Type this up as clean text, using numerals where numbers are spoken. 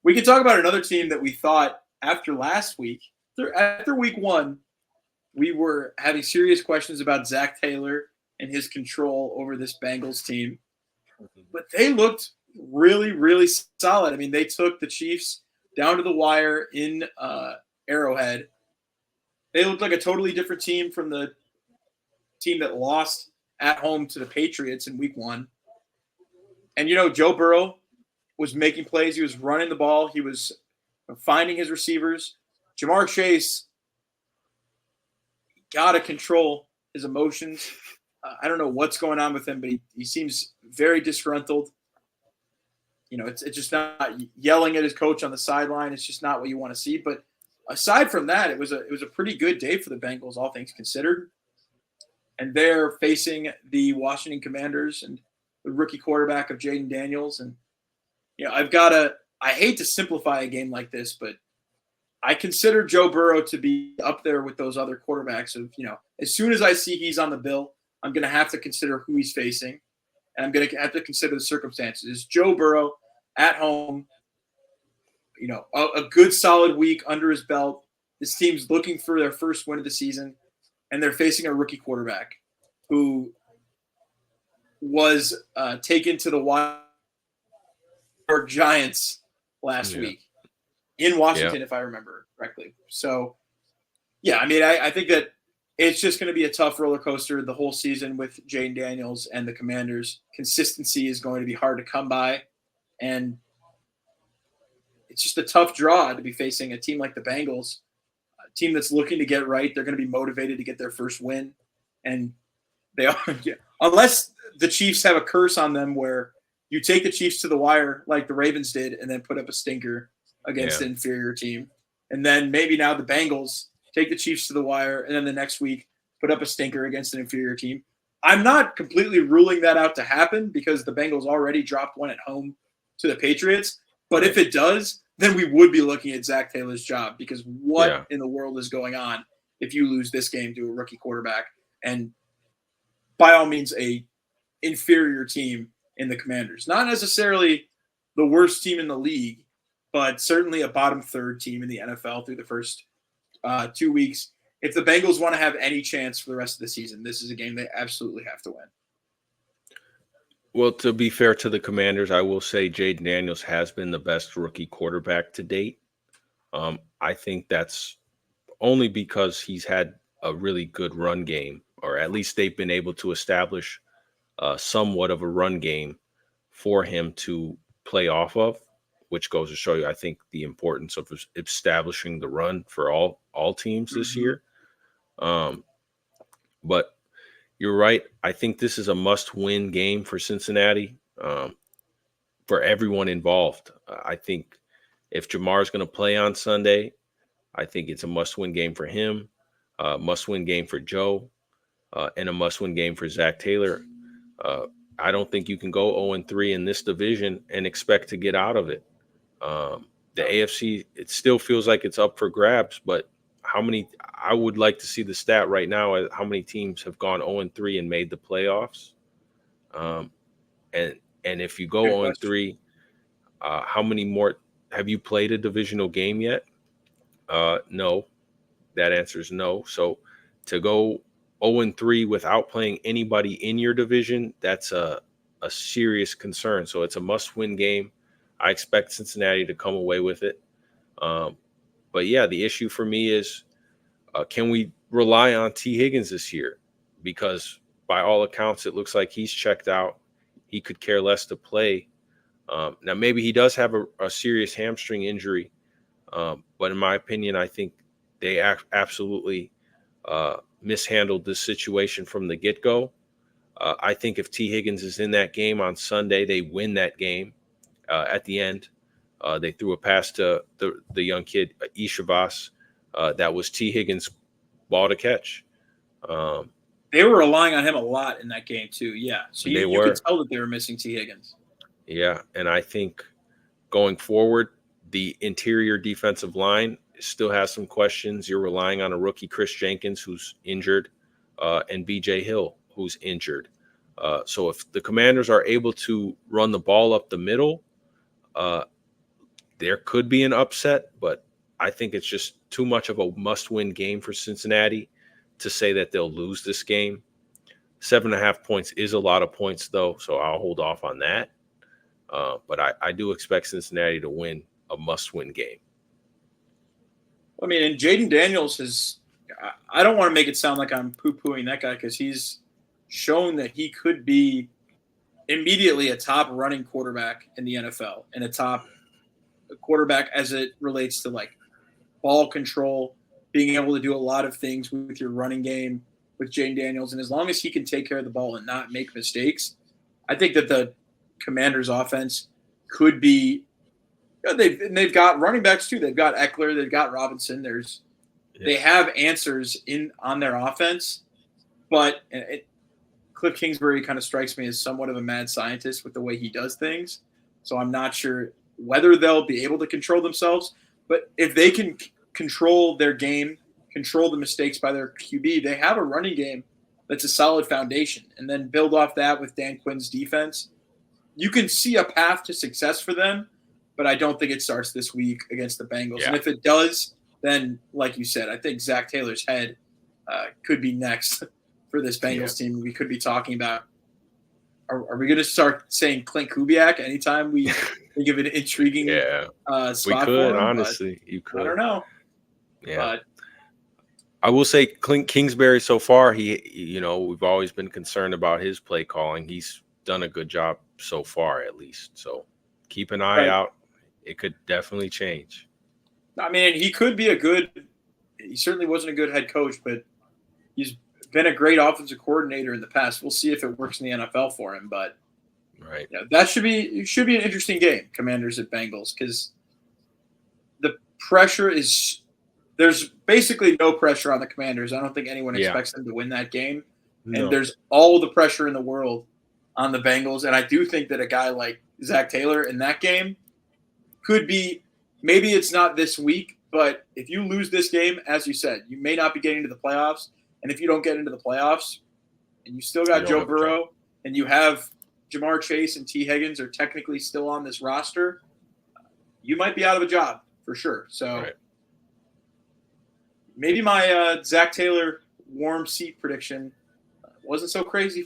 We can talk about another team that we thought after last week, after week one, we were having serious questions about Zach Taylor and his control over this Bengals team. But they looked really, really solid. I mean, they took the Chiefs down to the wire in Arrowhead. They looked like a totally different team from the team that lost at home to the Patriots in week one. And, Joe Burrow was making plays. He was running the ball. He was finding his receivers. Jamar Chase got to control his emotions. I don't know what's going on with him, but he seems very disgruntled. It's just not yelling at his coach on the sideline. It's just not what you want to see. But aside from that, it was a pretty good day for the Bengals, all things considered. And they're facing the Washington Commanders and the rookie quarterback of Jaden Daniels. And I hate to simplify a game like this, but I consider Joe Burrow to be up there with those other quarterbacks of, as soon as I see he's on the bill, I'm going to have to consider who he's facing, and I'm going to have to consider the circumstances. Is Joe Burrow at home, a good solid week under his belt. This team's looking for their first win of the season, and they're facing a rookie quarterback who was taken to the Wild Giants last week in Washington, if I remember correctly. So, I think that it's just going to be a tough roller coaster the whole season with Jaden Daniels and the Commanders. Consistency is going to be hard to come by, and it's just a tough draw to be facing a team like the Bengals, a team that's looking to get right. They're going to be motivated to get their first win, and they are, unless the Chiefs have a curse on them where you take the Chiefs to the wire like the Ravens did and then put up a stinker against an inferior team. And then maybe now the Bengals take the Chiefs to the wire and then the next week put up a stinker against an inferior team. I'm not completely ruling that out to happen because the Bengals already dropped one at home to the Patriots. But if it does, then we would be looking at Zach Taylor's job, because what in the world is going on if you lose this game to a rookie quarterback and by all means a inferior team in the Commanders? Not necessarily the worst team in the league, but certainly a bottom third team in the NFL through the first 2 weeks. If the Bengals want to have any chance for the rest of the season, this is a game they absolutely have to win. Well, to be fair to the Commanders, I will say Jaden Daniels has been the best rookie quarterback to date. I think that's only because he's had a really good run game, or at least they've been able to establish somewhat of a run game for him to play off of, which goes to show you, I think, the importance of establishing the run for all teams this year. But you're right. I think this is a must-win game for Cincinnati, for everyone involved. I think if Jamar is going to play on Sunday, I think it's a must-win game for him, must-win game for Joe, and a must-win game for Zach Taylor. I don't think you can go 0-3 in this division and expect to get out of it. The AFC, it still feels like it's up for grabs, but I would like to see the stat right now, how many teams have gone 0-3 and made the playoffs. And if you go 0-3, how many more have you played a divisional game yet? No. That answer is no. So to go 0-3 without playing anybody in your division, that's a serious concern. So it's a must-win game. I expect Cincinnati to come away with it. But yeah, the issue for me is, can we rely on T. Higgins this year? Because by all accounts, it looks like he's checked out. He could care less to play. Now, maybe he does have a serious hamstring injury. But in my opinion, I think they absolutely mishandled this situation from the get-go. I think if T. Higgins is in that game on Sunday, they win that game at the end. They threw a pass to the young kid, Ishavas. That was T. Higgins' ball to catch. They were relying on him a lot in that game too. Yeah. So you could tell that they were missing T. Higgins. Yeah. And I think going forward, the interior defensive line still has some questions. You're relying on a rookie, Chris Jenkins, who's injured, and B.J. Hill, who's injured. So if the Commanders are able to run the ball up the middle, there could be an upset, but I think it's just too much of a must-win game for Cincinnati to say that they'll lose this game. 7.5 points is a lot of points, though, so I'll hold off on that. But I do expect Cincinnati to win a must-win game. I mean, and Jaden Daniels has – I don't want to make it sound like I'm poo-pooing that guy because he's shown that he could be immediately a top running quarterback in the NFL and a top quarterback as it relates to, like, ball control, being able to do a lot of things with your running game with Jaden Daniels. And as long as he can take care of the ball and not make mistakes, I think that the Commanders' offense could be they've got running backs too. They've got Eckler, they've got Robinson. They have answers on their offense, but Cliff Kingsbury kind of strikes me as somewhat of a mad scientist with the way he does things. So I'm not sure whether they'll be able to control themselves. But if they can control their game, control the mistakes by their QB, they have a running game that's a solid foundation. And then build off that with Dan Quinn's defense. You can see a path to success for them, but I don't think it starts this week against the Bengals. Yeah. And if it does, then, like you said, I think Zach Taylor's head could be next for this Bengals team. We could be talking about, are we going to start saying Clint Kubiak anytime we think of an intriguing spot we could, for him? Honestly. You could. I don't know. Yeah. But I will say Clint Kingsbury so far, we've always been concerned about his play calling. He's done a good job so far, at least. So keep an eye out. It could definitely change. I mean, he certainly wasn't a good head coach, but he's been a great offensive coordinator in the past. We'll see if it works in the NFL for him, but that should be an interesting game, Commanders at Bengals, because the pressure there's basically no pressure on the Commanders. I don't think anyone expects them to win that game. No. And there's all the pressure in the world on the Bengals. And I do think that a guy like Zach Taylor in that game could be, maybe it's not this week, but if you lose this game, as you said, you may not be getting to the playoffs. And if you don't get into the playoffs and you still got Joe Burrow and you have Jamar Chase and T. Higgins are technically still on this roster, you might be out of a job for sure. So maybe my Zach Taylor warm seat prediction wasn't so crazy